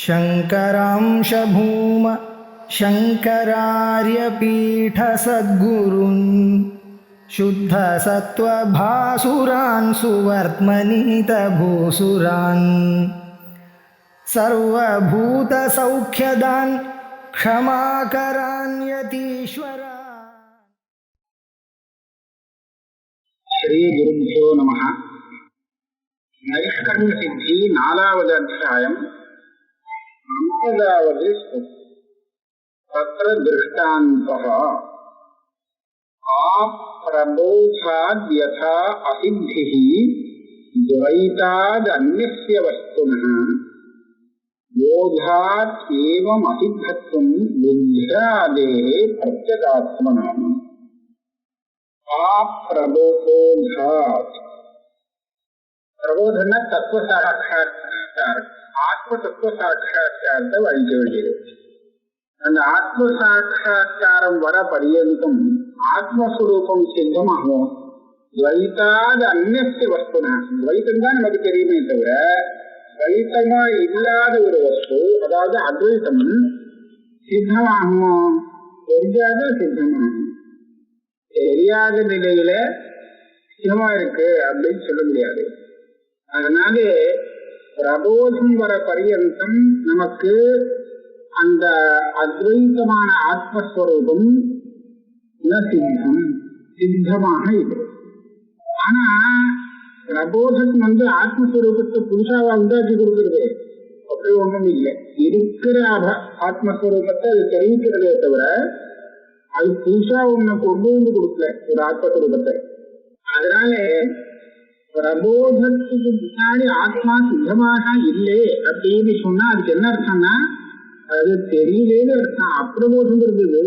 शङ्करांश भूम शङ्करार्यपीठसद्गुरून् शुद्धसत्त्वभासुरान् सुवर्त्मनीतभूसुरान् सर्वभूतसौख्यदान् क्षमाकरान् यतीश्वरान्। श्री गुरुभ्यो नमः। नैष्कर्म्य सिद्धि 4வது அத்தியாயம் 50வது तत्र दृष्टान्तः आप्रबोधाद् यथा असिद्धिः द्वैताद् अन्यस्य वस्तुनः बोधात् एवम् असिद्धत्वं बुद्ध्यादेः प्रत्यगात्मनाम्। आप्रबोधात् प्रबोधन तत्व साक्षात्कार आत्म तत्व साक्षात्कारத்தை வழிக்க வேண்டியது. அந்த ஆத்ம சாட்சா்காரம் வர பரியந்தம் ஆத்மஸ்வரூபம் சித்தமாகும். துவைத்தாத அந்நிய வஸ்துனா, துவைத்தம் தான் நமக்கு தெரியுமே தவிர துவைத்தமா இல்லாத ஒரு வஸ்து, அதாவது அத்வைத்தம் சித்தமாகும். தெரியாத சித்தமாகும். தெரியாத நிலையில சித்தமா இருக்கு அப்படின்னு சொல்ல முடியாது. அதனால பிரபோதம் வர பரியந்தம் நமக்கு அந்த அத்வைத்தமான ஆத்மஸ்வரூபம் சித்தம் சித்தமாக இருக்கு. ஆனா பிரபோதம் ஆத்மஸ்வரூபத்தை புதுசாவா உண்டாக்கி கொடுக்கிறது அப்படி ஒண்ணும் இல்லை. இருக்கிற ஆத்மஸ்வரூபத்தை அது தெரிவிக்கிறதே தவிர அது புதுசா ஒண்ணு கொண்டு வந்து கொடுக்கல ஒரு ஆத்மஸ்வரூபத்தை. அதனால பிரபோதத்துக்கு முன்னாடி ஆத்மா சித்தமாக இல்லை அப்படின்னு சொன்னா அதுக்கு என்ன அர்த்தம்னா அது தெரியலேன்னு அர்த்தம். அப்பிரபோதம் இருந்தது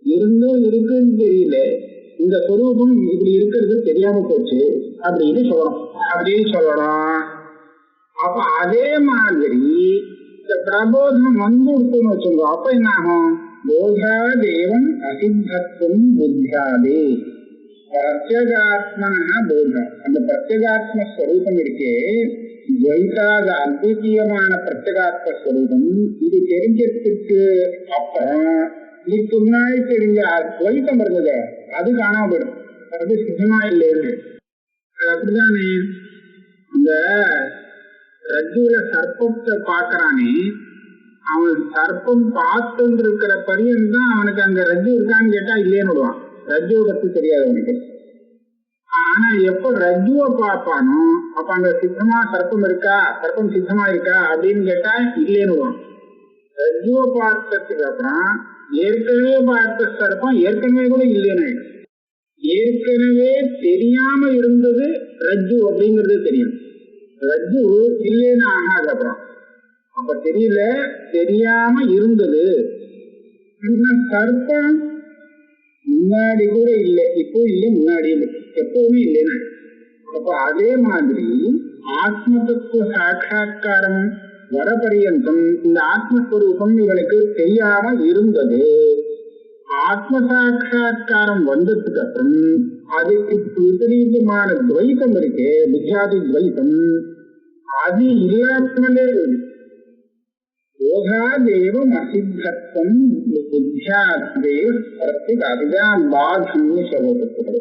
இருந்தும் இருக்குன்னு தெரியல, இந்த சொரூபம் இப்படி இருக்கிறது தெரியாம போச்சு அப்படின்னு சொல்லணும். அப்ப அதே மாதிரி இந்த பிரபோதம் வந்துன்னு வச்சுக்கோ, அப்ப என்ன ஆகும்? போதாதேவம் அசித்தத்துவம் புத்தியாதே பிரத்யேகாத்மனா போதம். அந்த பிரத்யேகாத்ம ஸ்வரூபம் இருக்கே, துவைதாத அத்விதீயமான பிரத்யேகாத்ம ஸ்வரூபம், இது தெரிஞ்சதுக்கு அப்புறம் இதுக்கு முன்னாடி தெரிஞ்ச துவைத்தம் இருந்தது அது காணாம போயிடும். அது சித்தமா இல்லைன்னு. அது அப்படித்தானே. இந்த ரஜுல சர்ப்பத்தை பாக்குறானே, அவன் சர்ப்பம் பார்த்துட்டு இருக்கிற பரியந்தான் அவனுக்கு அங்க ரஜு இருக்கான்னு கேட்டா இல்லைன்னு விடுவான். ரஜுவை பத்தி தெரியாது அவனுக்கு. ஆனா எப்ப ரஜுவை பார்ப்பானோ அப்ப அங்க சித்தமா சர்ப்பம் இருக்கா, சர்ப்பம் சித்தமா இருக்கா அப்படின்னு கேட்டா இல்லைன்னு விடுவான். ரஜுவை பார்த்ததுக்கு அப்புறம் ஏற்கனவே பார்த்த சர்ப்பம் ஏற்கனவே கூட இல்லைன்னு. ஏற்கனவே தெரியாம இருந்தது ரஜு அப்படிங்கிறது தெரியும். ரஜு இல்லைன்னு ஆகாது. அப்புறம் அப்ப தெரியல, தெரியாம இருந்தது. சர்ப்பம் முன்னாடி கூட இல்லை, இப்போ இல்லை, முன்னாடி எப்பவுமே இல்லைன்னு. அப்ப அதே மாதிரி ஆத்ம தத்துவ சாட்சா்காரம் வர பரியந்தம் இந்த ஆத்மஸ்வரூபம் இவனுக்கு தெரியாம இருந்தது. ஆத்ம சாட்சா்காரம் வந்ததுக்கு அப்புறம் அதுக்கு விபரீதமான துவைத்தம் இருக்கு, வித்யாதி துவைத்தம், அது இல்லாமலே போகாதேவம் அசித்தத்துவம் புத்தியாதே பிரத்யேகம் பாதம்னு சொல்லப்பட்டது.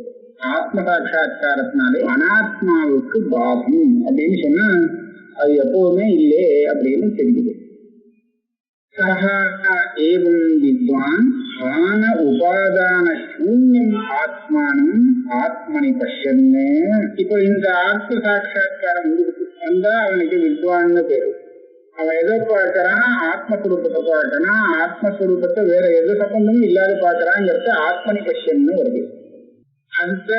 ஆத்ம சாட்சா்காரத்தினாலே அனாத்மாவுக்கு பாதம் அப்படின்னு சொன்னா அது எப்பவுமே இல்லை அப்படின்னு தெரியுது. ஏவம் வித்வான் ஆன உபாதான சூன்யம் ஆத்மானம் ஆத்மனி பஷ்யன்னு. இப்போ இந்த ஆத்ம சாட்சா்காரம் வந்தா அவனுக்கு வித்வான்னு பேரு. அவன் எதை பார்க்கறான்? ஆத்மஸ்வரூபத்தை பார்க்கறான். ஆத்மஸ்வரூபத்தை வேற எது சம்பந்தமும் இல்லாத பார்க்கறாங்கிறது ஆத்மனி பஷ்யன்னு வருது. அந்த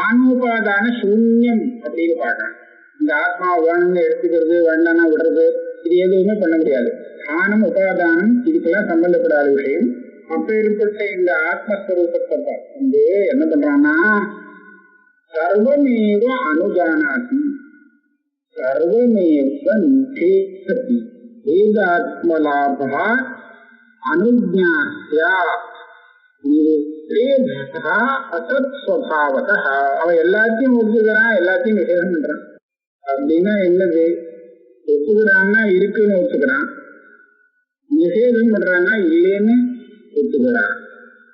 ஆனோபாதான சூன்யம் அப்படின்னு பார்க்கறான். இந்த ஆத்மாவை வேணும்னு எடுத்துக்கிறது, வேண்டாம்னா விடுறது, இது எதுவுமே பண்ண முடியாது. ஆனம் உபாதானம் இதுக்கெல்லாம் சம்பந்தப்படாத விஷயம். அப்பேற்பட்ட இந்த ஆத்மஸ்வரூபத்தை வந்து என்ன பண்றான்னா சர்வமேவ அனுஜானாதி சர்வமேவ நிஷேததி வேதாத்மலாபா அனுஜ்ஞாஸ்யா அசத் ஸ்வபாவதः. அவன் எல்லாத்தையும் ஒதுக்குறான், எல்லாத்தையும் நிஷேதம் பண்றான். அப்படின்னா என்னது? ஒத்துக்கிறான்னா இருக்குன்னு ஒத்துக்கிறான், நிஷேதம் பண்றான்னா இல்லைன்னு ஒத்துக்கிறான்.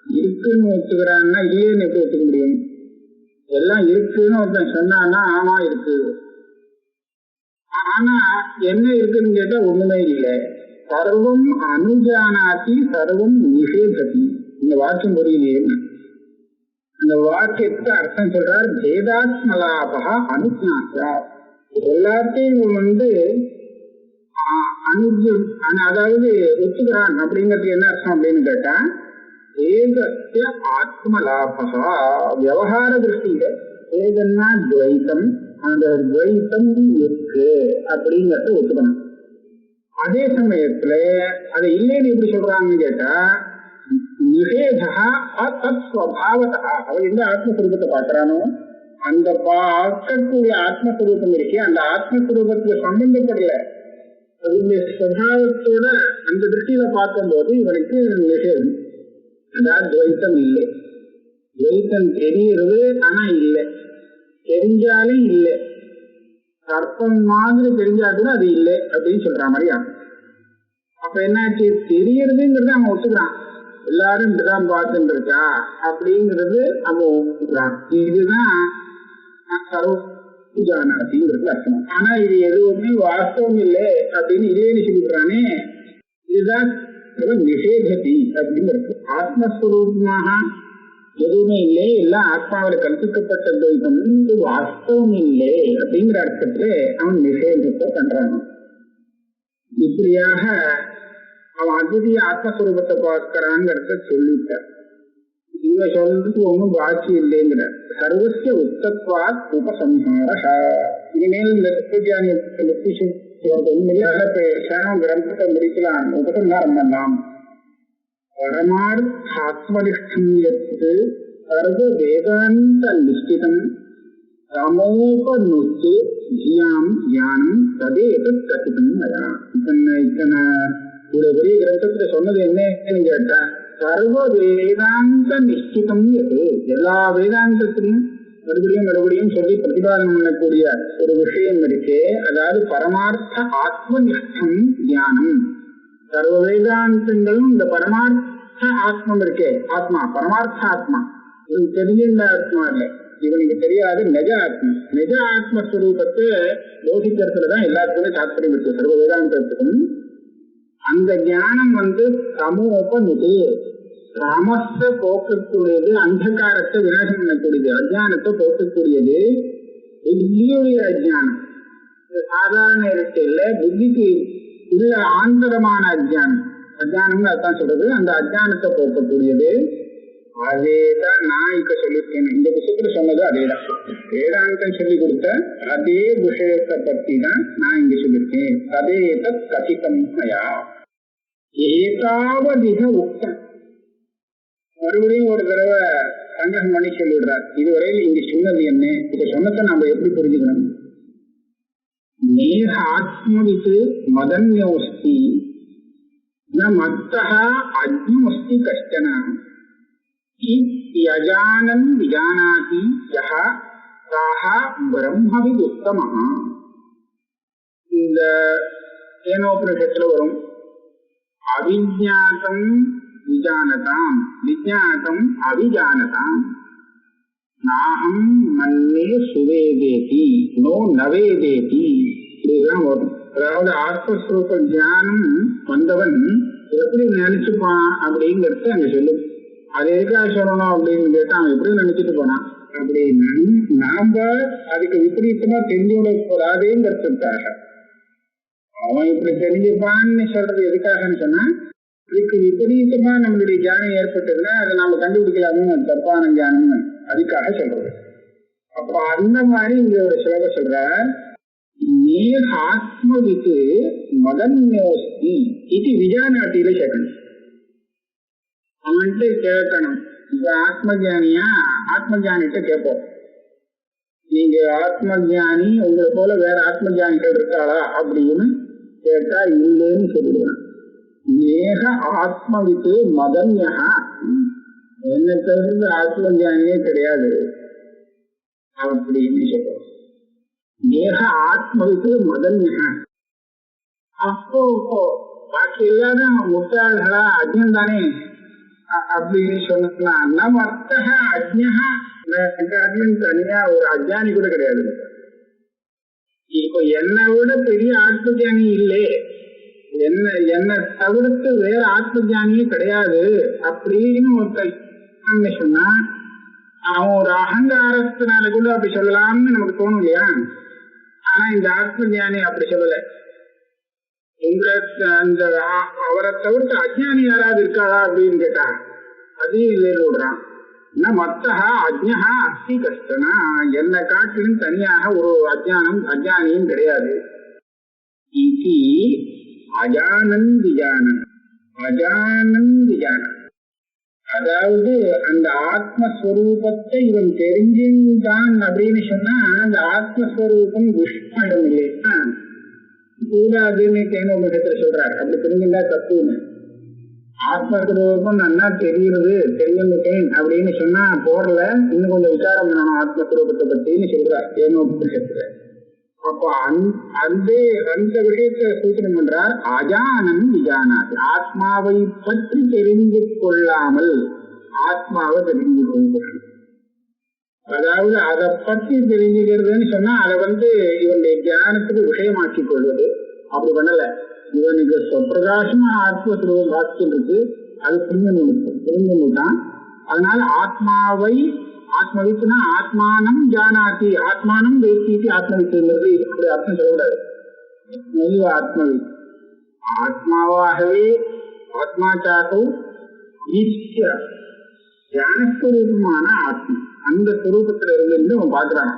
இருக்குன்னு ஒத்துக்கிறான்னா இல்லைன்னு எப்படி ஒத்துக்க முடியும்? எல்லாம் இருக்குன்னு ஒருத்தன் சொன்னான்னா ஆமா இருக்கு, ஆனா என்ன இருக்குன்னு கேட்டா ஒண்ணுமே இல்லை. சர்வம் அனுஜானாதி சர்வம் நிஷேததி. இந்த வாக்கியம் புரியலையே. அந்த வாக்கியத்துக்கு அர்த்தம் சொல்றார், பேதாத்மலாபா அனுஜாத்தா. எல்லாத்தையும் அதாவது ஒத்துக்கிறான் அப்படிங்கிறது என்ன அர்த்தம் அப்படின்னு கேட்டா, ஏகஸ்ய ஆத்மலாபா விவகார திருஷ்டியில ஏதன்னா துவைத்தம், அந்த துவைத்தம் இருக்கு அப்படிங்கறத ஒத்துக்கணும். அதே சமயத்துல அதை இல்லைன்னு எப்படி சொல்றாங்கன்னு கேட்டா, நிஷேதா அத்ஸ்வபாவதா. அவன் எந்த ஆத்மஸ்வரூபத்தை பார்க்கிறானோ அந்த பார்க்கக்கூடிய ஆத்மஸ்வரூபம் இருக்கே, அந்த ஆத்மஸ்வரூபத்துக்கு சம்பந்தப்படல, அதனுடைய சுபாவத்தோட அந்த திருஷ்டியில பார்க்கும்போது இவனுக்கு நிஷேதம், அதாவது துவைத்தம் இல்லை. துவைத்தம் தெரிகிறது ஆனா இல்லை, தெரிஞ்சாலும் இல்லை, கற்பம் மாதிரி தெரிஞ்சா கூட அது இல்லை அப்படின்னு சொல்ற மாதிரியா. அப்ப என்னாச்சு, தெரியறதுங்கிறது அவன் ஒத்துக்கிறான், எல்லாரும் இப்படிதான் பார்த்துட்டு இருக்கா அப்படிங்கிறது அவன் ஒத்துக்கிறான். இதுதான் சர்வஜானாதிங்கிறது அர்த்தம். ஆனா இது எதுவுமே வாஸ்தவம் இல்லை அப்படின்னு இல்லைன்னு சொல்லிக்கிறானே, இதுதான் நிஷேததி அப்படிங்கிறது. ஆத்மஸ்வரூபமாக எதுவுமே இல்லை, எல்லாம் ஆத்மாவில கற்பிக்கப்பட்ட துவைத்தம், இது வாஸ்தவம் இல்லை அப்படிங்கிற அர்த்தத்துல அவன் நிஷேதத்தை பண்றான். இப்படியாக அவன் அத்விதீய ஆத்மஸ்வரூபத்தை பார்க்கிறாங்கிறத சொல்லிட்டார். இவங்க சொல்றதுக்கு ஒன்றும் பாட்சி இல்லைங்கிற சர்வசிய உத்தத்வாத் உபசம்ஹார. இனிமேல் இந்த கிரந்தத்தை முடிக்கலாம், உபசம்ஹாரம் பண்ணலாம். பரமார்த்தாத்மனிஷ்டம் எத்து சர்வ வேதாந்த நிஷ்டிதம் சமோபனுத்து தியாம் ஞானம் ததேதத் கதிதம் மயா. இத்தனை இவ்வளவு பெரிய கிரந்தத்துல சொன்னது என்னன்னு கேட்டா, சர்வ வேதாந்த நிஷ்டிதம் எது. எல்லா வேதாந்தத்திலையும் மறுபடியும் சொல்லி பிரதிபாதனம் பண்ணக்கூடிய ஒரு விஷயம் இருக்கு, அதாவது பரமார்த்த ஆத்மனிஷ்டம் தியானம். சர்வ வேதாந்தங்களும் இந்த பரமார்த்த ஆத்மம் இருக்கே, ஆத்மா பரமார்த்த ஆத்மா, இவனுக்கு தெரிஞ்சிருந்த ஆத்மா இல்லை, இவனுக்கு தெரியாது நிஜ ஆத்மா. நிஜ ஆத்மஸ்வரூபத்தை போதிக்கிறதுலதான் எல்லாத்துக்குமே தாத்பரியம் இருக்கு சர்வ வேதாந்தத்துக்கும். அந்த ஞானம் சமோபனுது, தமசை போக்கக்கூடியது, அந்தகாரத்தை விநாசம் பண்ணக்கூடியது, அஜானத்தை போக்கக்கூடியது. புத்தியுடைய அஜானம் சாதாரண இருட்டு இல்லை, புத்திக்கு உள்ள ஆந்தரமான அஜானம்னு அதான் சொல்றது. அந்த அஜானத்தை போக்கக்கூடியது. அதேதான் நான் இப்ப சொல்லியிருக்கேன், இந்த விஷயத்துல சொன்னது அதேதான். வேதாந்தம் சொல்லி கொடுத்த அதே விஷயத்தை பத்தி தான் நான் இங்க சொல்லியிருக்கேன். அதேத கதிதம் மயா ஏகாவதிக உக்தம். மறுபடியும் ஒரு தடவை சங்கிரகம் பண்ணி சொல்லிடுறார், இதுவரையில் இங்க சொன்னது என்ன, இதை சொன்னதை நாம எப்படி புரிஞ்சுக்கணும். நேக ஆத்மவித்து மதன்யோஸ்தி ந மத்தஹ அஜ்ஞமஸ்தி கஷ்டன யஜானன் விஜானாதி யஹ தாஹ பிரம்மவித் உத்தமஹ. இந்த ஏனோபனிஷத்துல வரும், அவிஜானம் விஜானதாம் விஜானம் அவிஜானதாம் நாஹம் மன்னே சுவேதேதி நோ நவேதேதி. இதுதான் வரும். அதாவது ஆத்மஸ்வரூப ஞானம் வந்தவன் எப்படி நினைச்சுப்பான் அப்படிங்கிறது அங்க சொல்லும். அது எதுக்காக சொல்லணும் அப்படின்னு கேட்டா, அவன் எப்படி நினைச்சிட்டு போனான் அப்படின்னு நாம அதுக்கு விபரீதமா தெரிஞ்சோட போதாதேங்கிறதுக்காக. அவன் இப்படி தெரிஞ்சுப்பான்னு சொல்றது எதுக்காகன்னு சொன்னா, இதுக்கு விபரீதமா நம்மளுடைய ஞானம் ஏற்பட்டதுன்னா அதை நாம கண்டுபிடிக்கலாமோ தப்பான ஞானம், அதுக்காக சொல்றது. அப்ப அந்த மாதிரி இங்க ஒரு ஸ்லோகம் சொல்ற, ஆத்மவித்து மதன்யோஸ்தி இது விஜானாட்டியில கேட்கணும். அவன்கிட்ட கேட்கணும், இப்ப ஆத்மஜானியா, ஆத்மஜானிட்ட கேட்போம், நீங்க ஆத்மஜானி, உங்களை போல வேற ஆத்மஜானிகள் இருக்காளா அப்படின்னு கேட்டா இல்லைன்னு சொல்லிடுவான். ஏக ஆத்மவித்து மதன்யா, என்ன தவிர்த்து ஆத்மஜானியே கிடையாது அப்படின்னு சொல்றோம். ஏக ஆத்மவித்து மதன்யா, அப்போ பாக்கி எல்லாரும் முட்டாள்களா அஜ்ஞம் தானே அப்படின்னு சொன்னா வர்த்தக அஜ்ஞா தனியா ஒரு அஜ்ஞானி கூட கிடையாது. இப்போ என்னை விட பெரிய ஆத்மஜானி இல்லை, என்னை தவிர்த்து வேற ஆத்மஜானியே கிடையாது அப்படின்னு ஒருத்தன் சொன்னா அவன் ஒரு அகங்காரத்தினால கூட அப்படி சொல்லலாம்னு நமக்கு தோணும் இல்லையா? ஆனா இந்த ஆத்மஜானி அப்படி சொல்லல. உங்களுக்கு அந்த அவரை தவிர்த்து அஜ்ஞானி யாராவது இருக்காளா அப்படின்னு கேட்டா அதையும் இல்லைன்னு விடுறான். மத்தகா அஜ்ஞா அஸ்தி கஷ்டனா, என்னை காட்டிலும் தனியாக ஒரு அஜ்ஞானியும் கிடையாது. இது அஜானந்திஜானன் அஜானந்திஜானன், அதாவது அந்த ஆத்மஸ்வரூபத்தை இவன் தெரிஞ்சுட்டான் அப்படின்னு சொன்னா அந்த ஆத்மஸ்வரூபம் விஷ்ணம் இல்லையா கூடாதுன்னு கேனோபனிஷத்துல சொல்றாரு. அப்படி தெரிஞ்சுட்டா தப்புன்னு. ஆத்மஸ்வரூபம் நல்லா தெரிஞ்சுட்டேன் அப்படின்னு சொன்னா போடல, இன்னும் கொஞ்சம் விசாரம் பண்ணணும் ஆத்மஸ்வரூபத்தை பத்தின்னு சொல்றார் கேனோபனிஷத்துல. அப்போ அந்த விஷயத்தை சூச்சனம் பண்றார். அஜானன் விஜானாது, ஆத்மாவை பற்றி தெரிந்து கொள்ளாமல் ஆத்மாவை தெரிந்து கொள்கிறான். அதாவது அதை பற்றி தெரிஞ்சுக்கிறதுன்னு சொன்னா அதை இவனுடைய தியானத்துக்கு விஷயமாக்கி கொள்வது. அப்படி பண்ணல, இவனுக்கு சொப்பிரகாசமா ஆத்மஸ்வரூபம் பாக்கியம் இருக்கு, அது புரிஞ்சுட்டான். அதனால ஆத்மாவை ஆத்மவித்துனா ஆத்மானம் ஜானாதி ஆத்மானம் வேத்தி ஆத்மவித்துங்கிறது இப்படி அர்த்தம் சொல்லக்கூடாது. ஆத்மவித் ஆத்மாவாகவே ஆத்மாச்சாரம் ஞானஸ்வரூபமான ஆத்மா அந்த ஸ்வரூபத்துல இருந்து அவன் பார்க்கிறான்.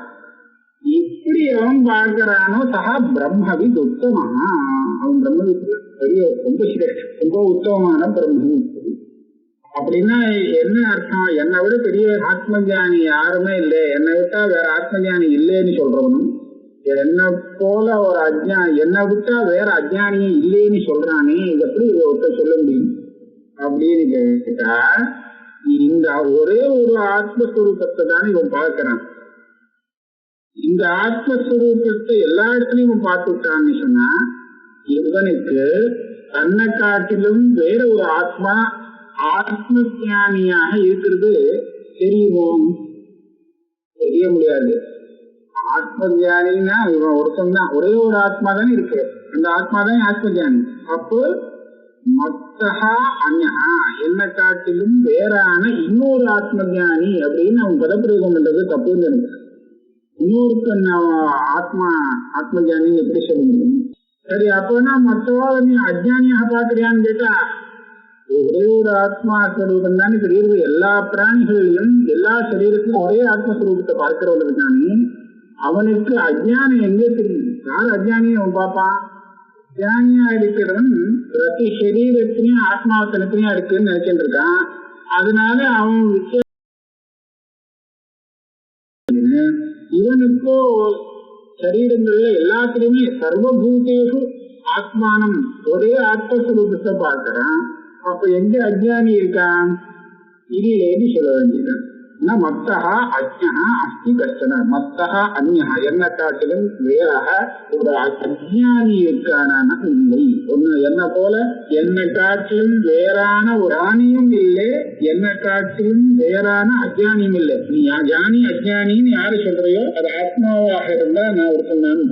எப்படி அவன் பார்க்கிறானோ சகா பிரம்மவித் உத்தமமா, அவன் பிரம்மவித் பெரிய ரொம்ப உத்தமமான பிரம்மவித். அப்படின்னா என்ன அர்த்தம்? என்னை விட பெரிய ஆத்மஜானி யாருமே இல்லை, என்னை விட்டா வேற ஆத்மஜானி இல்லைன்னு சொல்றவனும், என்னை போல ஒரு என்னை விட்டா வேற அஜ்ஞானியே இல்லைன்னு சொல்றானே, இது எப்படி ஒருத்தர் சொல்ல முடியும் அப்படின்னு கேட்டா, இந்த ஒரே ஒரு ஆத்மஸ்வரூபத்தை தானே இவன் பார்க்கிறான். இந்த ஆத்மஸ்வரூபத்தை எல்லா இடத்துலயும் இவன் பார்த்துட்டான்னு சொன்னா இவனுக்கு தன்னை காட்டிலும் வேற ஒரு ஆத்ம ஞானியாக இருக்கிறது தெரியுமோ? தெரிய முடியாது. ஆத்ம ஜானின்னா இவன் ஒருத்தன் தான், ஒரே ஒரு ஆத்மா தானே இருக்கு, அந்த ஆத்மா தான் ஆத்ம ஜானி. அப்போ மத்தகா அன்யா, என்னை காட்டிலும் வேறான இன்னொரு ஆத்ம ஜானி அப்படின்னு அவன் பதப்பிரயோகம் பண்றது தப்புன்னு இருக்கு. இன்னொருத்தன் ஆத்ம ஜானின்னு எப்படி சொல்ல முடியும்? சரி, அப்போனா மற்றவா நீ அஜ்ஞானியாக பாக்குறியான்னு கேட்டா ஒரே ஒரு ஆத்மஸ்வரூபம் தானே தெரியுது. எல்லா பிராணிகளிலும் எல்லா சரீரத்திலும் ஒரே ஆத்மஸ்வரூபத்தை பார்க்கிறவங்க இருக்கானே, அவனுக்கு அஜ்ஞானம் எங்கே தெரியும்? யார் அஜ்ஞானியும் அவன் பார்ப்பான்? அஜ்ஞானியா இருக்கிறவன் பிரதி சரீரத்திலையும் ஆத்மாவை தனித்தனியா இருக்குன்னு நினைச்சுட்டு இருக்கான். அதனால அவன் இவனுக்கோ சரீரங்கள்ல எல்லாத்திலுமே சர்வபூதேஷு ஆத்மானம் ஒரே ஆத்மஸ்வரூபத்தை பார்க்கிறான். அப்ப எங்க அஜ்ஞானி இருக்கான்? இல்லைன்னு சொல்ல வேண்டியது. மத்தகா அஜ்ஞா அஸ்தி கஷ்டன, மத்தகா அந்யா, என்னை காட்டிலும் வேறாக ஒரு அஜ்ஞானி இருக்கானா? இல்லை. ஒண்ணு என்ன போல என்னை காட்டிலும் வேறான ஒரு ஆணியும் இல்லை, என்னை காட்டிலும் வேறான அஜ்ஞானியும் இல்லை. நீ ஜானி அஜ்ஞானின்னு யாரு சொல்றையோ அது ஆத்மாவாக இருந்தா நான் ஒரு சொன்னான்.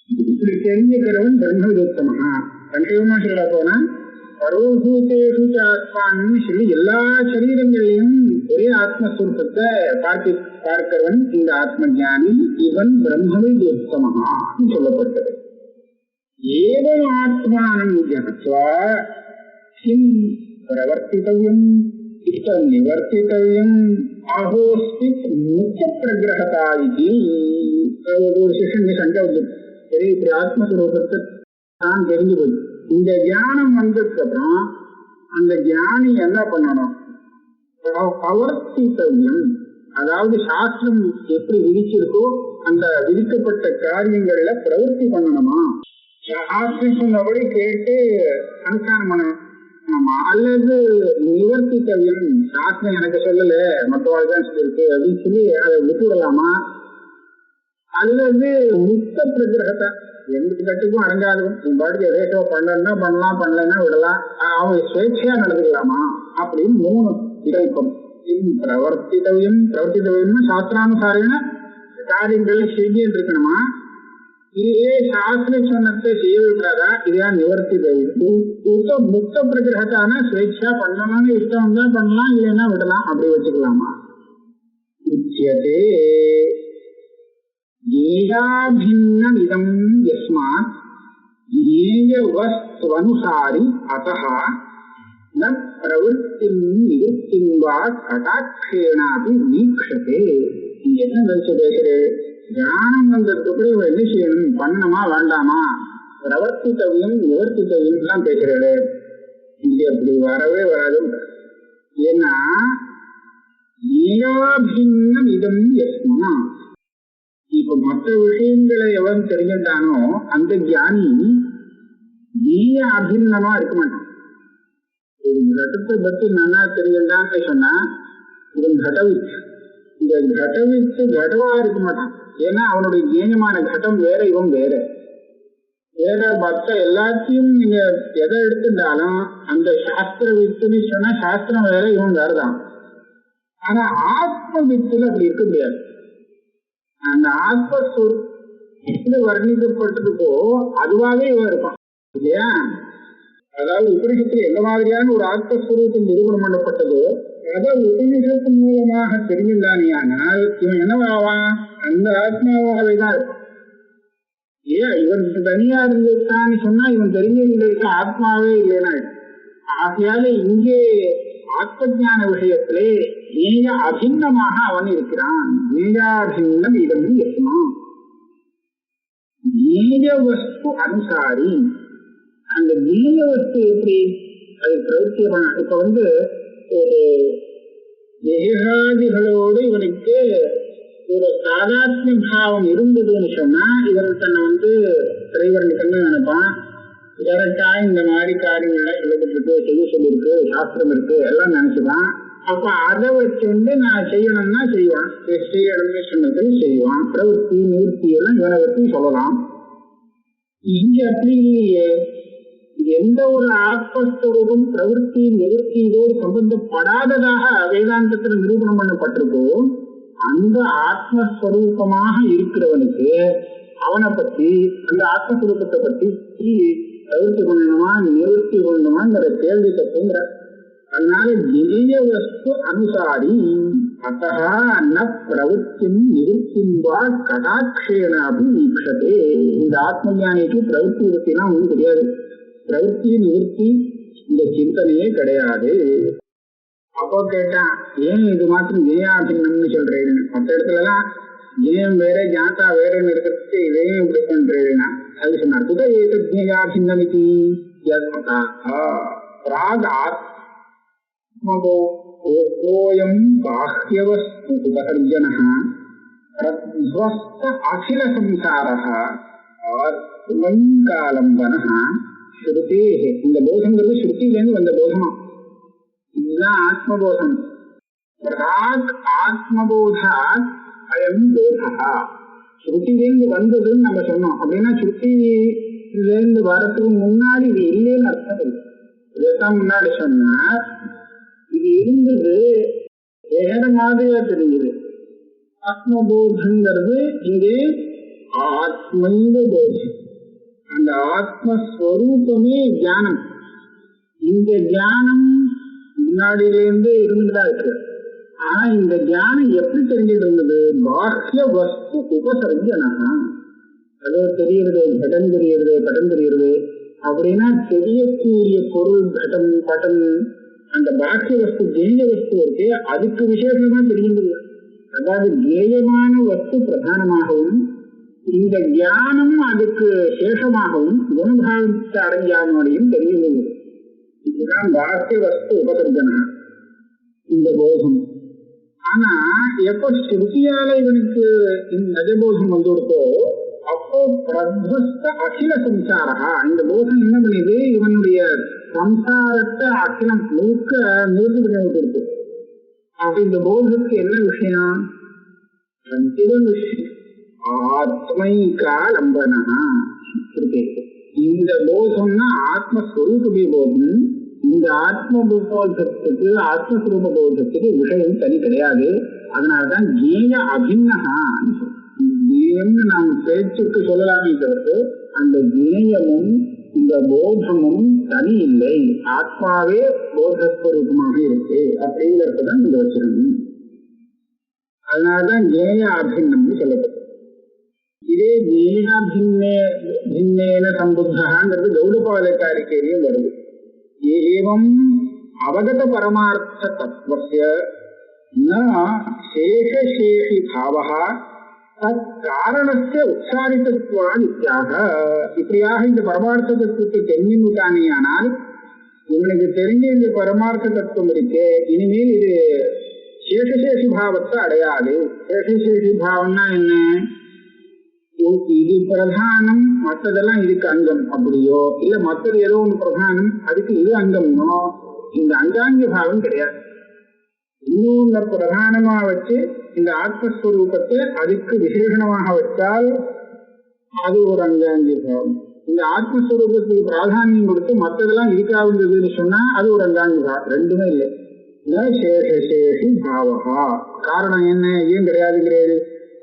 இப்படி தெரிஞ்சுக்கிறவன் பிரம்மவிதோத்தமா. கண்டிப்பா சொல்ல போனா சர்வபூதேஷு ஆத்மான்னு சொல்லி எல்லா சரீரங்களையும் ஒரே ஆத்மஸ்வரூபத்தை பார்க்கிறவன் இந்த ஆத்ம ஞானி, இவன் பிரம்மவிதோத்தமா சொல்லப்பட்டது. ஏவம் ஆத்மானம் ஜனத்வா கிம் பிரவர்த்தித்தவ்யம் நிவர்த்தித்தவ்யம் அஹோஸ்தி முக்கிய பிரகிரகதா இது. ஒரு சிஷன் சண்டை வந்து சரி, இப்படி ஆத்மஸ்வரூபத்தை தான் தெரிஞ்சு போய் இந்த தியானம் வந்ததுக்கு அப்புறம் அந்த தியானி என்ன பண்ணணும்? பிரவர்த்தித்தவ்யம், அதாவது சாஸ்திரம் எப்படி விதிச்சிருக்கோ அந்த விதிக்கப்பட்ட காரியங்கள்ல பிரவர்த்தி பண்ணணுமா? சாஸ்திரம் சொன்னபடி கேட்டு அனுஷ்டானம் பண்ணணுமா? அல்லது நிவர்த்தித்தவ்யம், சாஸ்திரம் எனக்கு சொல்லல மற்றவாழ்தான் சொல்லியிருக்கு அப்படின்னு சொல்லி அதை விட்டுவிடலாமா? அல்லது முக்த பிரகிரகத்தை எந்த கட்டுக்கும் அடங்காதவன். உன் பாட்டுக்கு எதேசோ பண்ணலன்னா பண்ணலாம், பண்ணலைன்னா விடலாம், அவன் சுயேட்சையா நடந்துக்கலாமா அப்படின்னு 3 விகல்பம். பிரவர்த்தித்தவியம், பிரவர்த்தித்தவியம்னா சாஸ்திரானுசாரியான காரியங்களை செய்ய இருக்கணுமா, இதே சாஸ்திர சொன்னத்தை செய்ய விடாதா, இதான் நிவர்த்தி தவியம். முக்த பிரகிரகத்தான சுயேட்சா பண்ணலாம்னு இஷ்டம் தான் பண்ணலாம், இல்லைன்னா விடலாம், அப்படி வச்சுக்கலாமா. உச்சியதே ஏகாபின்னம் இதம் யஸ்மாத் ஏய வஸ்துவனுசாரி அத்தஹ ந பிரவೃತ್ತಿம் நிவೃತ್ತಿம் வா கடாட்சேனாபி வீக்ஷதே. நீங்க என்ன நினைச்சு பேசுறே, ஞானம் வந்ததுக்கு இவன் என்ன செய்யணும், பண்ணணுமா வேண்டாமா, பிரவர்த்தித்தவியம் நிவர்த்தித்தவியம் எல்லாம் பேசுறே, இங்க அப்படி வரவே வராது. ஏன்னா ஏகாபின்னம் இதம் யஸ்மா, இப்ப மற்ற விஷயங்களை எவன் தெரிஞ்சிட்டானோ அந்த ஞானி ஏய அபின்னமா இருக்க மாட்டான். ஒரு கடத்தை பத்தி நல்லா தெரிஞ்சிட்டான்னு சொன்னா இவன் கடவிச்சு, இந்த கடவிச்சு கடவா இருக்க மாட்டான். ஏன்னா அவனுடைய ஞானமான கட்டம் வேற, இவன் வேற வேற. மற்ற எல்லாத்தையும் நீங்க எதை எடுத்துட்டாலும் அந்த சாஸ்திர வித்துன்னு சொன்னா சாஸ்திரம் வேற, இவன் வேறதான். ஆனா ஆத்ம வித்துல அப்படி இருக்க முடியாது. அந்த ஆத்மஸ்வரூபத்துல வர்ணிக்கப்பட்டதுக்கோ அதுவாகவே இவன் இருப்பான் இல்லையா. அதாவது உபனிஷத்துல எந்த மாதிரியான ஒரு ஆத்மஸ்வரூபத்தில் நிரூபணம் பண்ணப்பட்டதோ அதை உபனிஷத்தின் மூலமாக தெரிஞ்சிருந்தானியானால் இவன் என்னவாவான், அந்த ஆத்மாவாகவே தான் இருப்பான். ஏன் இவன் தனியா இருந்துட்டான்னு சொன்னா இவன் தெரிஞ்சிருக்க ஆத்மாவே இல்லைன்னா. ஆகையால இங்கே ஆத்ம ஞான விஷயத்திலே ஏக அபின்னமாக அவன் இருக்கிறான். ஏகாபின்னம் இதம் யஸ்மா ஏக வஸ்து அனுசாரி. அந்த ஏக வஸ்து எப்படி அது பிரவர்த்தியமான, இப்ப ஏகாதிகளோடு இவனுக்கு ஒரு சாதாத்மிய பாவம் இருந்ததுன்னு சொன்னா இவன் தன்னை திரைவரணிக்கன்னு நினைப்பான். கரெக்டா இந்த மாதிரி காரியங்கள்லாம் சொல்லப்பட்டு இருக்கு, செய்ய சொல்லிருக்கு, சாஸ்திரம் இருக்கு எல்லாம் நினைச்சுதான். அப்ப அதை வச்சு நான் செய்யணும்னா செய்வான், செய்யணும்னு சொன்னது செய்வான். பிரவൃத்தி நிவர்த்தி எல்லாம் இவனை வச்சு சொல்லலாம். இங்க அப்படி இல்லையே. எந்த ஒரு ஆத்மஸ்வரூபம் பிரவൃத்தி நிவர்த்தி இதோடு சம்பந்தப்படாததாக வேதாந்தத்தில் நிரூபணம் பண்ணப்பட்டிருக்கோ அந்த ஆத்மஸ்வரூபமாக இருக்கிறவனுக்கு அவனை பத்தி, அந்த ஆத்மஸ்வரூபத்தை பத்தி பிரவೃத்தி பண்ணணுமா நிவர்த்தி பண்ணணுமாங்கிற கேள்வி தப்புங்கிற. அதனால ஜெய வஸ்து அனுசாரி அத்தஹ ந பிரவೃத்திம் நிவர்த்திம் வா கடாட்சேனாபி வீக்ஷதே. இந்த ஆத்ம ஞானிக்கு பிரவೃத்தி நிவர்த்தினா ஒன்றும் தெரியாது. பிரவೃத்தி நிவர்த்தி இந்த சிந்தனையே கிடையாது. அப்போ கேட்டான், ஏன் இது மாத்திரம் ஜெயாபின்னம்னு சொல்றேன், மற்ற இடத்துல எல்லாம் ஜெயம் வேற ஜாத்தா வேறன்னு இருக்கிறதுக்கு இதையும் இப்படி பண்றேன்னா அது சொன்னார். குத ஏதஜ்ஞாபின்னமிதி பிராக் ஆத்மபோயம் பாஹ்யவஸ்து உபசர்ஜனः பிரத்வஸ்த அகில சம்சாரः ஆத்மங்காலம்பனः ஸ்ருதேஹ. இந்த போதங்கிறது ஸ்ருதியிலேருந்து வந்த போதமா, இதுதான் ஆத்மபோதம். பிராக் ஆத்மபோதாத் அயம் போதா. ஸ்ருதியிலேருந்து வந்ததுன்னு நம்ம சொன்னோம். அப்படின்னா ஸ்ருதியிலேருந்து வரதுக்கு முன்னாடி இது இல்லைன்னு அர்த்தம் இல்லை. இதைத்தான் முன்னாடி சொன்னா இது இருந்தது வேற மாதிரியா தெரியுது. ஆத்மபோதங்கிறது இங்கே ஆத்மைவ போதம். அந்த ஆத்மஸ்வரூபமே தியானம். இந்த தியானம் முன்னாடியிலேருந்தே இருந்துதான் இருக்கு. ஆனா இந்த தியானம் எப்படி தெரிஞ்சிட்டு இருந்தது, பாஹ்ய வஸ்து உபசர்ஜனா. அதோ தெரியுறது கடம் தெரியுறது படம் தெரியுறது அப்படின்னா தெரியக்கூடிய பொருள் கடம் படம். அந்த பாஹ்ய வஸ்து ஜெய வஸ்து இருக்கு, அதுக்கு விசேஷமா தெரியுது. அதாவது ஜேயமான வஸ்து பிரதானமாகவும் இந்த ஞானம் அதுக்கு சேஷமாகவும் குணபாவத்தை அடைஞ்சானோடையும் தெரியுது. இதுதான் பாஹ்ய வஸ்து உபசர்ஜனா, இந்த போதம். ஆனா எப்போ ஸ்ருதியால இவனுக்கு இந்த நஜபோதம் வந்துடுத்தோ அப்போ பிரத்வஸ்த அகில சம்சாரா. இந்த போதம் என்ன பண்ணுது, இவனுடைய சம்சாரத்தை அகிலம் முழுக்க நிறுத்தி பண்ணி விட்டுருக்கு. அப்ப இந்த போதத்துக்கு என்ன விஷயம், விஷயம் ஆத்மைகாலம்பனா. இருக்கு. இந்த போதம்னா ஆத்மஸ்வரூப போதம். இந்த ஆத்ம போதத்துக்கு ஆத்மஸ்வரூப போதத்துக்கு விஷயம் தனி கிடையாது. அதனாலதான் ஜேய அபின்னகா. ஜேயம்னு நாம் பேச்சுக்கு சொல்லலாமே தவிர்த்து அந்த ஜேயமும் இந்த போதமும் தனி இல்லை, ஆத்மாவே போதஸ்வரூபமாக இருக்கு அப்படிங்கிறதுதான் இந்த வச்சிருக்கணும். அதனாலதான் ஜேய அபின்னம்னு சொல்லப்படும். இதே ஜேயாபின்னேன சம்புத்தகாங்கிறது கௌடபாதகாரிக்கையிலையும் வருது. ஏவம் அவகத பரமார்த்த தத்துவஸ்ய ந சேஷசேஷி பாவஹ தத் காரணஸ்ய உச்சாரிதத்வான் இத்யாக. இப்படியாக இந்த பரமார்த்த தத்துவத்தை தெரிஞ்சுட்டானே ஆனால் இவனுக்கு தெரிஞ்ச இந்த பரமார்த்த தத்துவம் இருக்கு, இனிமேல் இது சேஷசேஷி பாவத்தை அடையாது. சேஷசேஷி பாவம்னா என்ன? இது பிரதானம், மற்றதெல்லாம் இதுக்கு அங்கம் அப்படியோ, இல்ல மற்றது ஏதோ ஒன்று பிரதானம் அதுக்கு இது அங்கம்னோ இந்த அங்காங்க பாவம் கிடையாது. இன்னொன்னு பிரதானமா வச்சு இந்த ஆத்மஸ்வரூபத்தை அதுக்கு விசேஷணமாக வச்சால் அது ஒரு அங்காங்கி பாவம். இந்த ஆத்மஸ்வரூபத்துக்கு பிராதானியம் கொடுத்து மற்றதெல்லாம் இதுக்காகுதுன்னு சொன்னா அது ஒரு அங்காங்கி பாவம். ரெண்டுமே இல்லை. சேஷசேஷி பாவகா. காரணம் என்ன? ஏன் கிடையாதுங்கிறது?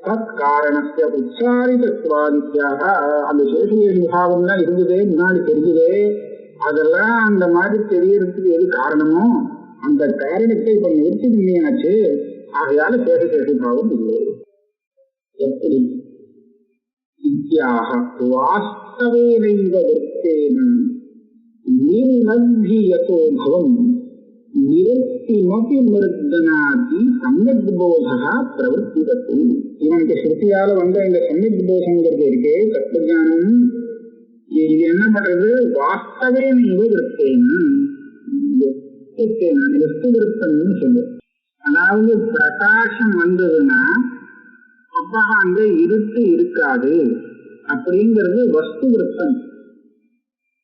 தத் காரணத்தை உச்சாரிதத்வாதித்யாக. அந்த சேஷசேஷி பாவம் தான் இருந்ததே, முன்னாடி தெரிஞ்சதே, அதெல்லாம் அந்த மாதிரி தெரியறதுக்கு எது காரணமோ அந்த காரணத்தை இப்ப நிறுத்தி பண்ணியாச்சு. ஆகையால சேஷசேஷி பாவம் இல்லை. எப்படி? இத்தியாக வாஸ்தவேனைவ விருத்தேன நிர்மத்தியதோ பவம் நிவர்த்திமபி மிருத்தனாதி சம்யக் போதா பிரவர்த்திதத்து. இவனுக்கு ஸ்ருதியால வந்த இந்த சம்யக் போதங்கிறது இருக்கு, தத்துவஞானம். இது என்ன பண்றது? வாஸ்தவே நீங்க விருத்தேன வஸ்து விருத்தம்னு சொல்லு. அதாவது பிரகாசம் வந்ததுன்னா அப்ப அங்க இருட்டு இருக்காது அப்படிங்கிறது வஸ்து விருத்தம்.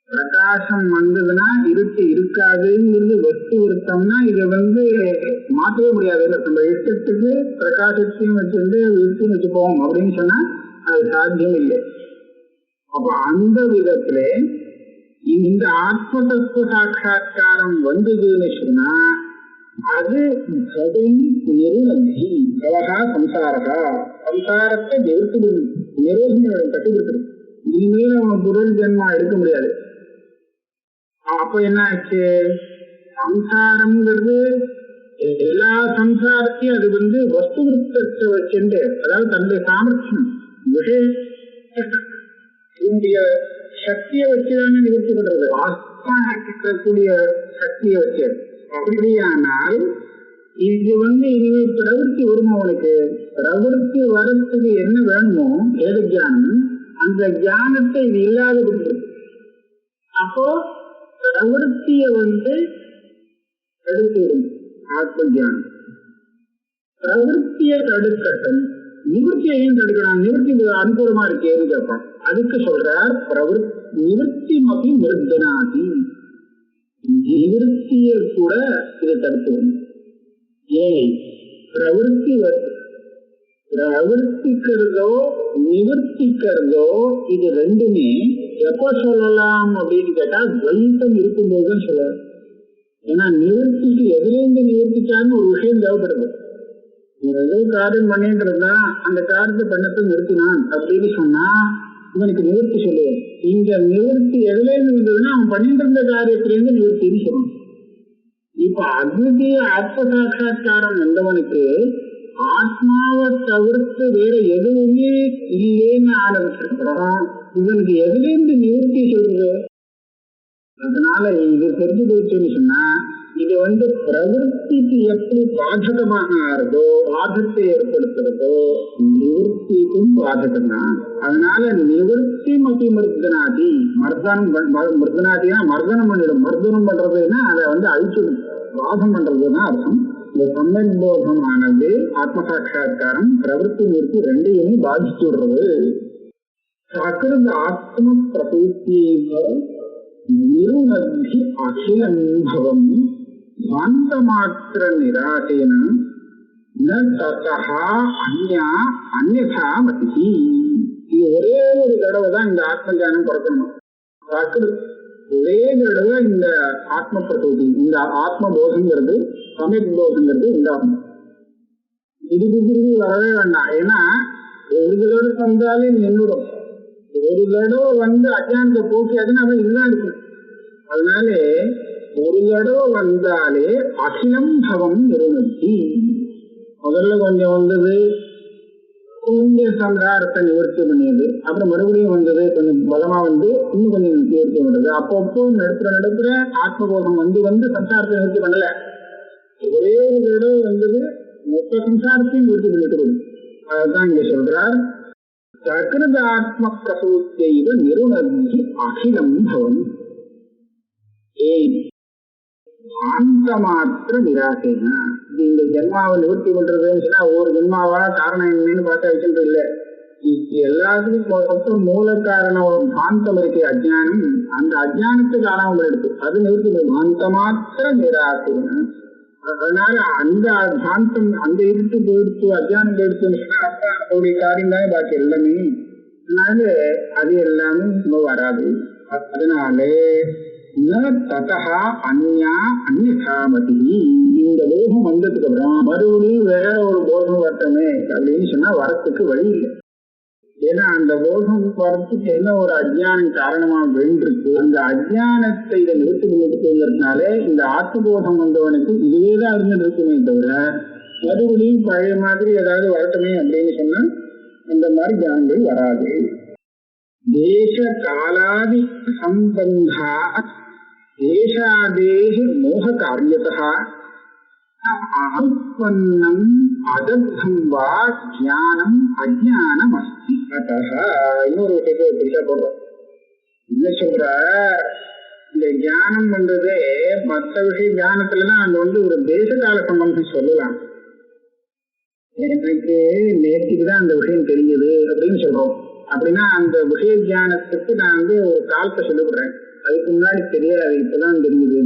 பிரகாசம் வந்ததுன்னா இருட்டு இருக்காதுங்கிறது வஸ்து விருத்தம்னா இதை மாற்றவே முடியாது. நம்ம இஷ்டத்துக்கு பிரகாசத்தையும் வச்சிருந்து இருட்டையும் வச்சுப்போம் அப்படின்னு சொன்னா அது சாத்தியம் இல்லை. அப்ப அந்த விதத்துல இந்த ஆத்ம தத்துவ சாட்சா்காரம் வந்ததுன்னு சொன்னா அது நிருநந்தி பவகா சம்சாரகா. சம்சாரத்தை நிறுத்தி நிரோதம் கட்டுப்படுத்துறது. இனிமேல் அவன் பொருள் ஜென்மா எடுக்க முடியாது. அப்ப என்ன ஆச்சு? சம்சாரம்ங்கிறது எல்லா சம்சாரத்தையும் அது வஸ்து விருத்தத்தை வச்சுட்டு, அதாவது தன்னுடைய சாமர்த்தியம் விஷய சக்தியை வச்சுதானே நிவர்த்தி பண்றது. வாஸ்தக்கூடிய சக்தியை வச்சு. அப்படியானால் இது இனிமே பிரவருத்தி வருமோ? அவனுக்கு பிரவருத்தி வரத்துக்கு என்ன வேணுமோ வேத ஜானம், அந்த ஜானத்தை இது இல்லாத கொடுக்கிறது. அப்போ பிரவருத்திய தடுத்துவிடும் ஆத்ம ஜானம். பிரவருத்தியை தடுக்கட்டும், நிவர்த்தியையும் தடுக்கணும். நிவர்த்தி அனுகூலமா இருக்கேன்னு கேட்பான். அதுக்கு சொல்றார் நிவர்த்தி மபி மிருத்தனாதி. நிவர்த்திய கூட இதை தடுத்துவிடும். ஏன்? பிரவர்த்திக்கிறதோ நிவர்த்திக்கிறதோ இது ரெண்டுமே எப்ப சொல்லலாம் அப்படின்னு கேட்டா துவைத்தம் இருக்கும்போதுதான் சொல்லலாம். ஏன்னா நிவர்த்திக்கு எதிலேருந்து நிவர்த்திச்சான்னு ஒரு விஷயம் தேவைப்படுது. ஏதோ காரியம் பண்ணிட்டு இருந்தா அந்த காரியத்தை பண்ணத்தை நிறுத்தினான் அப்படின்னு சொன்னா இவனுக்கு நிவர்த்தி சொல்லுவான். இந்த நிவர்த்தி எதுலேருந்து வந்ததுன்னா அவன் பண்ணிட்டு இருந்த காரியத்திலேருந்து நிவர்த்தின்னு சொல்லணும். இப்ப அத்விதீய ஆத்ம சாட்சா்காரம் வந்தவனுக்கு ஆத்மாவை தவிர்த்து வேற எதுவுமே இல்லேன்னு ஆரம்பிச்சிருக்கிறான். இவனுக்கு எதுலேருந்து நிவர்த்தி சொல்றது? அதனால இது தெரிஞ்சு போச்சுன்னு சொன்னா இது பிரவருத்திக்கு எப்படி பாதகமாக ஆறுதோ, பாதத்தை ஏற்படுத்துறதோ நிவர்த்திக்கும் பாதகம் தான். அதனால நிவர்த்தி மதி மிருத்தனாதி. மிருத்தனாதினா மர்தனம் பண்ணிடும். மர்தனம் பண்றதுன்னா அதை அழிச்சிடும், வாதம் பண்றதுன்னா அர்த்தம். இந்த சம்யக் போதமானது ஆத்ம சாட்சா்காரம் பிரவருத்தி நிவர்த்தி ரெண்டையுமே பாதிச்சு விடுறது. சகிருத் ஆத்ம பிரபூத்திய நிருநத்தி அகிலம்பவம் சாந்தமாத்திர நிராசேன ந ததஹ அன்யதா மதிஹி. இது ஒரே ஒரு தடவை தான் இந்த ஆத்ம ஞானம் பிறக்கணும். ஒரே தடவை இந்த ஆத்ம பிரசூதி, இந்த ஆத்ம போதங்கிறது சமயத் போதங்கிறது உண்டாகும். திருப்பி திருப்பி வரவே வேண்டாம். ஏன்னா ஒரு தடவை வந்தாலே நின்றுடும். ஒரு தடவை வந்து அஜானத்தை போக்கியாதுன்னு அவன் இதுதான் இருக்கும். அதனால ஒரு தடவை வந்தாலே அகிலம் பவம் நிறுவனத்தி. முதல்ல கொஞ்சம் வந்தது, கொஞ்சம் சம்ஹாரத்தை நிவர்த்தி பண்ணியது, அப்புறம் மறுபடியும் வந்தது, கொஞ்சம் பலமா வந்து இன்னும் கொஞ்சம் நிவர்த்தி பண்றது. அப்பப்போ நடப்புற ஆத்மபோதம் வந்து சம்சாரத்தை நிவர்த்தி பண்ணல. ஒரே ஒரு தடவை வந்தது மொத்த சம்சாரத்தையும் நிவர்த்தி பண்ணிட்டு போகுது. அதுதான் இங்க சொல்றார், சகிருத ஆத்ம பிரசூத்தைவ நிருணத்தி அகிலம் பவம். அந்த மாத்திர நிராசைனா இந்த ஜென்மாவை நிவர்த்தி பண்றதுன்னு சொன்னா ஒரு ஜென்மாவா காரணம் என்னன்னு பார்த்தா வச்சுட்டு இல்லை. எல்லாத்துக்கும் மூல காரணம் ஒரு பாந்தம் இருக்கு, அஜ்ஞானம். அந்த அஜ்ஞானத்துக்கு காரணம் எடுத்து அது நிவர்த்தி பண்ணும். அந்த மாத்திர நிராசைனா அதனால அந்த பாந்தம் அந்த இருட்டு போயிடுச்சு, அஜ்ஞானம் போயிடுச்சுன்னு சொன்னா அவருடைய காரியம் தானே பாக்கி எல்லாமே. அதனால அது எல்லாமே இன்னும் வராது. அதனால இந்த போகம் வந்ததுக்கு அப்புறம் மறுபடியும் வேற ஒரு போகம் வரட்டமே அப்படின்னு சொன்னா வரத்துக்கு வழி இல்லை. ஏன்னா அந்த போகம் வரத்துக்கு என்ன ஒரு அஜ்ஞானம் காரணமா வேண்டிருக்கு. அந்த அஜ்ஞானத்தை இதை நிறுத்தி நிறுத்துவதற்கால இந்த ஆத்மபோகம் வந்தவனுக்கு இதுவேதான் இருந்துட்டு இருக்குமே தவிர மறுபடியும் பழைய மாதிரி ஏதாவது வரட்டமே அப்படின்னு சொன்னா அந்த மாதிரி ஞானங்கள் வராது. தேச காலாதி சம்பந்தா தேசாதேச மோக காரியதா அனுப்பன்னம் அதர்த்தம் வா ஞானம் அஜ்ஞானம் அஸ்தி. இன்னொரு விஷயத்தை பெருசா போடுறோம். என்ன சொல்ற, இந்த ஞானம் வந்ததே மற்ற விஷய ஞானத்துலதான் அங்க ஒரு தேச கால சம்பந்தம் சொல்லலாம். எனக்கு நேற்றுக்குதான் அந்த விஷயம் தெரிஞ்சது அப்படின்னு சொல்றோம். அப்படின்னா அந்த விஷய ஞானத்துக்கு நான் ஒரு காலத்தை சொல்லிவிடுறேன், அதுக்கு முன்னாடி தெரியாது, இப்பதான் தெரியுது.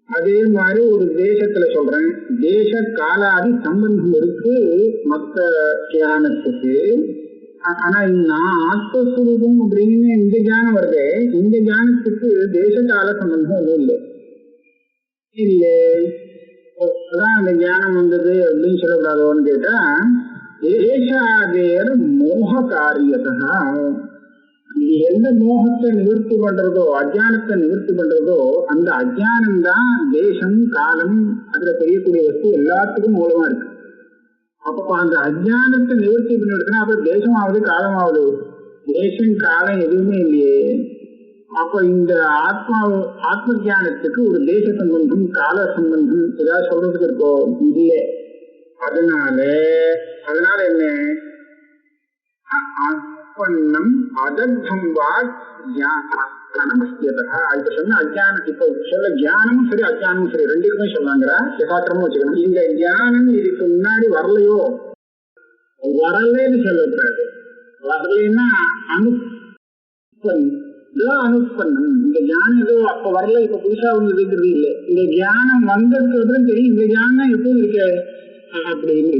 அதே மாதிரி ஒரு தேசத்துல சொல்றேன், தேச காலாதி சம்பந்தம் இருக்கு மற்ற ஞானத்துக்கு. ஆனா நான் ஆத்மஸ்வரூபம் அப்படின்னு இந்த ஞானம் வருது, இந்த ஞானத்துக்கு தேச கால சம்பந்தம் ஒன்றும் இல்லை. இல்லை அதான் அந்த ஞானம் வந்தது அப்படின்னு சொல்லக்கூடாதோன்னு கேட்டா, தேசாதேர மோக காரியதா, எந்த மோகத்தை நிவர்த்தி பண்றதோ அஜ்ஞானத்தை நிவர்த்தி பண்றதோ அந்த அஜ்ஞானம் தான் தேசம் காலம் அதுல தெரியக்கூடிய வஸ்து எல்லாத்துக்கும் மூலமா இருக்கு. அப்ப அந்த அஜ்ஞானத்தை நிவர்த்தி பண்ணிடுச்சுன்னா அப்புறம் தேசமாவது காலமாவது, தேசம் காலம் எதுவுமே இல்லையே. அப்ப இந்த ஆத்ம ஜானத்துக்கு ஒரு தேச சம்பந்தம் கால சம்பந்தம் ஏதாவது சொல்றதுக்கு இருக்கோ? இல்லை. அதனால என்ன, ஆத்மன்னம் அதர்த்தம் வா ஞானமஸ்தியதா. இப்ப சொன்ன அஜ்ஞானம், இப்ப சொல்ல ஞானமும் சரி அஜ்ஞானமும் சரி ரெண்டுக்குமே சொல்லாங்கிற யதார்த்தமும் வச்சுக்கணும். இந்த ஞானம் இதுக்கு முன்னாடி வரலையோ, வரலன்னு சொல்லக்கூடாது. வரலைன்னா அனுப்பன்னம். இந்த ஞானம் ஏதோ அப்ப வரல இப்ப புதுசா ஒண்ணு இருக்கிறது இல்லை. இந்த ஞானம் வந்ததுக்கு அப்புறம் தெரியும் இந்த ஞானம் எப்பவும் இருக்கு அப்படின்னு,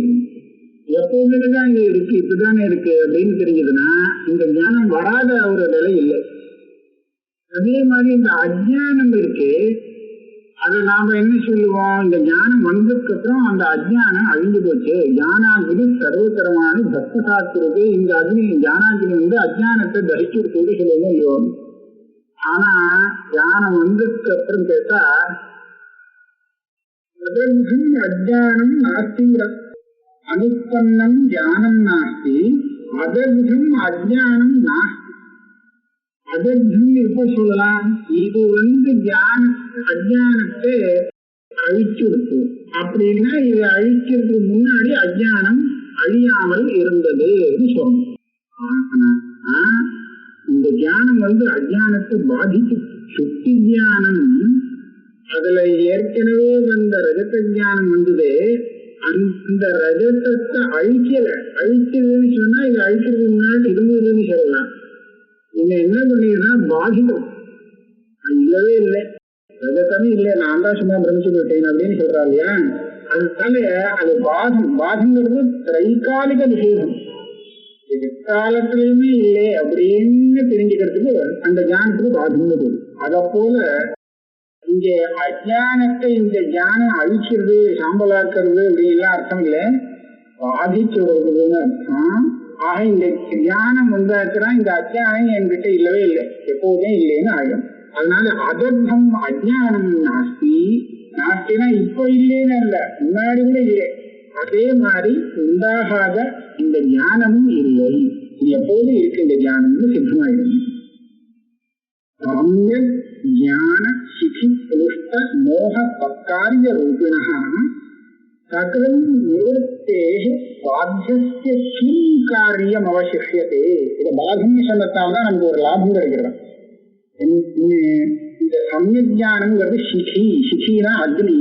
எப்பவுமே தான் இங்க இருக்கு, இப்பதானே இருக்கு அப்படின்னு தெரிஞ்சதுன்னா இந்த ஞானம் வராத ஒரு நிலை இல்லை. அதே மாதிரி இந்த அஜ்ஞானம் இருக்கு, அதை நாம என்ன சொல்லுவோம், இந்த ஞானம் வந்ததுக்கு அப்புறம் அந்த அஜ்ஞானம் அழிஞ்சு போச்சு. ஞானாகினி சர்வதரமான பக்த சாஸ்திரத்தை இந்த அக்னி ஞானாகினி அஜ்ஞானத்தை தரிச்சுட்டு சொல்லுவோம் இல்லையோ. ஆனா ஞானம் வந்ததுக்கு அப்புறம் கேட்டா அஜ்ஞானம் நாஸ்திங்கிற, அனுப்பன்னம் ஞானம் நாஸ்தி, அதர்த்தம் அஜ்ஞானம் நாஸ்தி. அதர்த்தம் எப்ப சொல்லலாம், இது அஜ்ஞானத்தை அழிச்சுடுத்து அப்படின்னா இது அழிக்கிறதுக்கு முன்னாடி அஜ்ஞானம் அழியாமல் இருந்ததுன்னு சொல்லணும். இந்த ஞானம் அஜ்ஞானத்தை பாதிச்சு சுத்தி ஞானம், அதுல ஏற்கனவே வந்த ரஜத ஞானம் வந்தது, அந்த ரஜதத்தை அழிச்சதுன்னு சொன்னா இது அழிக்கிறதுக்கு முன்னாடி இருந்ததுன்னு சொல்லலாம். இங்க என்ன பண்ணீங்கன்னா பாதிக்கும், இல்லவே இல்லை, ரஜதமே இல்லை, நான் தான் சும்மா பிரமிச்சு போயிட்டேன் அப்படின்னு சொல்றாங்க இல்லையா. அதனால அது பாதங்கிறது திரைகாலிக விஷயம். எக்காலத்திலயுமே இல்லை அப்படின்னு தெரிஞ்சுக்கிறதுக்கு அந்த ஞானத்துக்கு பாதின்னு போகுது. அத போல இங்க அஜானத்தை இந்த ஞானம் அழிக்கிறது, சாம்பலாக்குறது அப்படின்னு அர்த்தம் இல்லை, பாதிச்சு வருதுன்னு அர்த்தம். ஆக இந்த ஞானம் வந்தாச்சுன்னா இந்த அஜானம் என்கிட்ட இல்லவே இல்லை, எப்போதுமே இல்லைன்னு ஆயிடும். அதனால அதர்த்தம் அஜானம் நாஸ்தி. நாஸ்தினா இப்ப இல்லைன்னு இல்ல, முன்னாடி கூட இல்லை. அதே மாதிரி உண்டாகாத இந்த ஞானமும் இல்லை, இது எப்போதும் இருக்கு இந்த ஞானம்னு சித்தமாயிடும். ஞான சிகி புலுஷ்ட மோக பக்காரிய ரூபிணா சகலம் நிவர்த்தேஹ பாத்தியஸ்ய கிம் காரியம் அவசிஷ்யதே. இதை பாதம்னு சொன்னதால்தான் நமக்கு ஒரு லாபம் கிடைக்கிறது. இந்த சம்யஜானம்ங்கிறது சிகி, சிகினா அக்னி.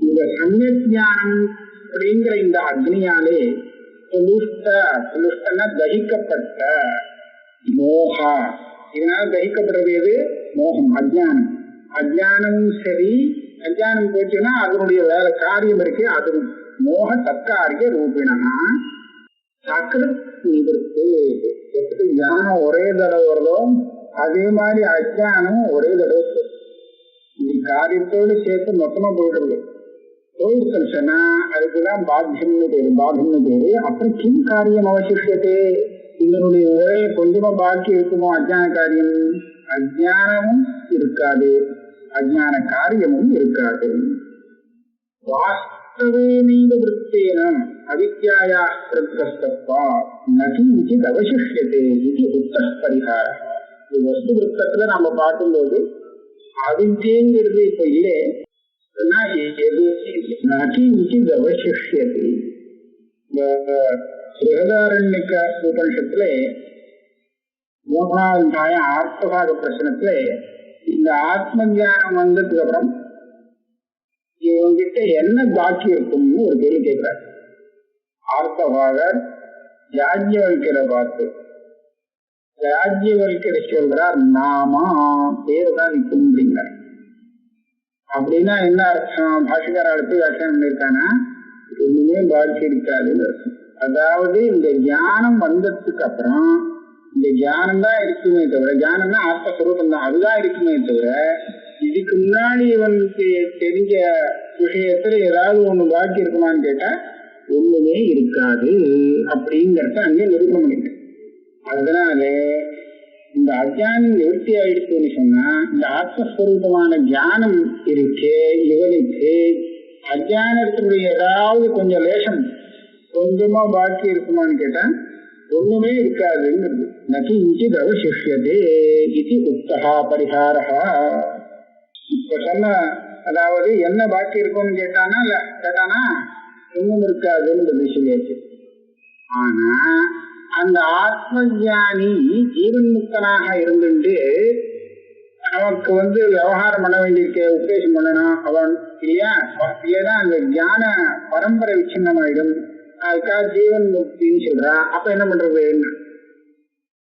இந்த சம்யஜானம் அப்படிங்கிற இந்த அக்னியாலே புலுஷ்டனா தகிக்கப்பட்ட மோகா, இதனால தகிக்கப்படுறது எது? மோகம், அஜானம். அஜானமும் சரி, அஜானம் போச்சுன்னா அதனுடைய வேற காரியம் இருக்கு, அது மோக தற்காரிய ரூபிணா சக்கர நிவர்த்தி. எப்படி ஞானம் ஒரே தடவை வருதோ அதே மாதிரி அஜானம் ஒரே தடவை காரியத்தோடு சேர்த்து மொத்தமா போயிடுறது. போயிடுச்சுன்னா அதுக்குதான் பாத்தியம்னு பேரு, பாதம்னு பேரு. அப்புறம் கிம் காரியம் அவசிஷத்தை, இதனுடைய உரையை கொஞ்சமா பாக்கி இருக்குமோ அஜான காரியம்? அஜானமும் இருக்காது, அஜான காரியமும் இருக்காது. வாஸ்தவே நீங்க விருத்தேன அவித்யாயா பிரத்யஸ்தத்வா நகி உச்சித் அவசிஷ்யதே இது உத்தர பரிகாரம். வஸ்து விருத்தத்துல நம்ம பார்க்கும்போது அவித்யங்கிறது இப்ப இல்லை, நகி உச்சித் அவசிஷ்யதே. பிரகதாரண்யக உபனிஷத்துல 3வது அத்தியாயம் ஆத்மபாக பிரச்சனத்துல இந்த ஆத்ம ஞானம் வந்ததுக்கு அப்புறம் இவங்கிட்ட என்ன பாக்கி இருக்கும்னு ஒரு கேள்வி கேட்கிறார். ஆர்த்தபாகர் யாஜ்ஞவல்கரை பார்த்து, யாஜ்ஞவல்கரை சொல்றார் நாமா பேரு தான் நிற்கும் அப்படிங்கிறார். அப்படின்னா என்ன அர்த்தம்? பாஷகார அடுத்து வியாக்கியானம் பண்ணியிருக்கானா ஒண்ணுமே பாக்கி இருக்காதுன்னு அர்த்தம். அதாவது இந்த ஞானம் வந்ததுக்கு அப்புறம் இந்த ஞானம் தான் இருக்குமே தவிர, ஞானம் தான் ஆத்மஸ்வரூபம் தான், அதுதான் இருக்குமே தவிர இதுக்கு முன்னாடி இவனுக்கு தெரிஞ்ச விஷயத்துல ஏதாவது ஒண்ணு பாக்கி இருக்குமான்னு கேட்டா ஒண்ணுமே இருக்காது அப்படிங்கிறத அங்கே நிரூபணம் பண்ணிட்டேன். அதனால இந்த அஜானம் நிவர்த்தி ஆயிடுச்சுன்னு சொன்னா இந்த ஆத்மஸ்வரூபமான ஞானம் இருக்கே, இவனுக்கு அஜானத்தினுடைய ஏதாவது கொஞ்சம் லேசம் கொஞ்சமா பாக்கி இருக்குமான்னு கேட்டா ஒண்ணுமே இருக்காதுங்கிறது. நகி இஞ்சித் அவசிஷ்யதே இது உத்தஹா பரிகாரஹா. இப்ப சொன்ன அதாவது என்ன பாக்கி இருக்கும்னு கேட்டானா ஒண்ணும் இருக்காதுன்னு சொல்லியாச்சு. ஆனா அந்த ஆத்ம ஞானி ஜீவன் முக்தனாக இருந்துட்டு நமக்கு விவகாரம் பண்ண வேண்டியிருக்க, உபதேசம் பண்ணணும் அவன் இல்லையா? இல்லைன்னா அந்த ஞான பரம்பரை விச்சின்னமாயிடும். அதுக்காக ஜீவன் முக்தின்னு சொல்றான். அப்ப என்ன பண்றது?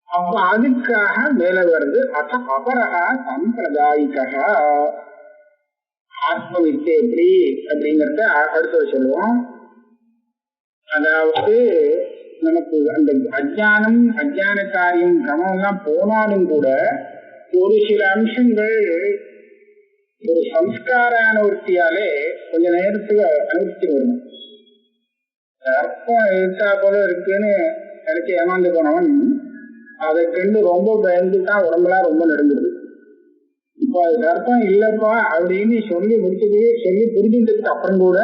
அப்ப அதுக்காக மேல வருது அத அபரஹா சம்பிரதாயிகா. ஆத்ம வித்தை எப்படி அப்படிங்கறத அடுத்தது சொல்லுவோம். அதாவது நமக்கு அந்த அஜான காரியம் கிரமம் எல்லாம் போனாலும் கூட ஒரு சில அம்சங்கள் ஒரு சம்ஸ்கார அனுவர்த்தியாலே கொஞ்ச நேரத்துக்கு அனுபவிச்சு வரணும். அர்ப்பம் எழுத்தா போல இருக்குன்னு நினைச்சு ஏமாந்து போனவன் அதை கண்டு ரொம்ப பயந்துதான் உடம்பெல்லாம் ரொம்ப நடுங்குது. இப்ப அது கர்ப்பம் இல்லப்பா அப்படின்னு சொல்லி புரிஞ்சுட்டதுக்கு அப்புறம் கூட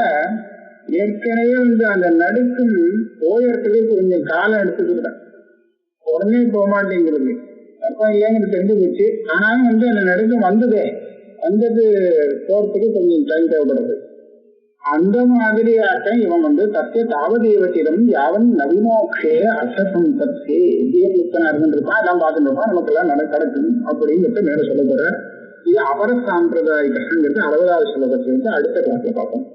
ஏற்கனவே அந்த நடுக்கும் போயறதுக்கு கொஞ்சம் காலம் எடுத்துக்கிட்டான். உடனே போக மாட்டேங்கிறது, கர்ப்பம் இல்லைன்னு தெரிஞ்சு போச்சு. ஆனாலும் அந்த நடுக்கம் வந்தது போறதுக்கு கொஞ்சம் டைம் தேவைப்படுது. அந்த மாதிரியாட்ட இவன் சத்திய தாவதேவத்திடம் யாவன் நவிமோக்ஷே அசசம்பத்தே ஜீவமுக்தனா இருந்துருப்பான், எல்லாம் பார்த்துட்டு இருப்பான், நமக்கு எல்லாம் நடக்கும் அப்படிங்கிறத மேல சொல்ல போற. இது அபர சாம்பிரதாயிகங்கிறது 60வது ஸ்லோகத்திலிருந்து அடுத்த கிளாஸ்ல பார்ப்போம்.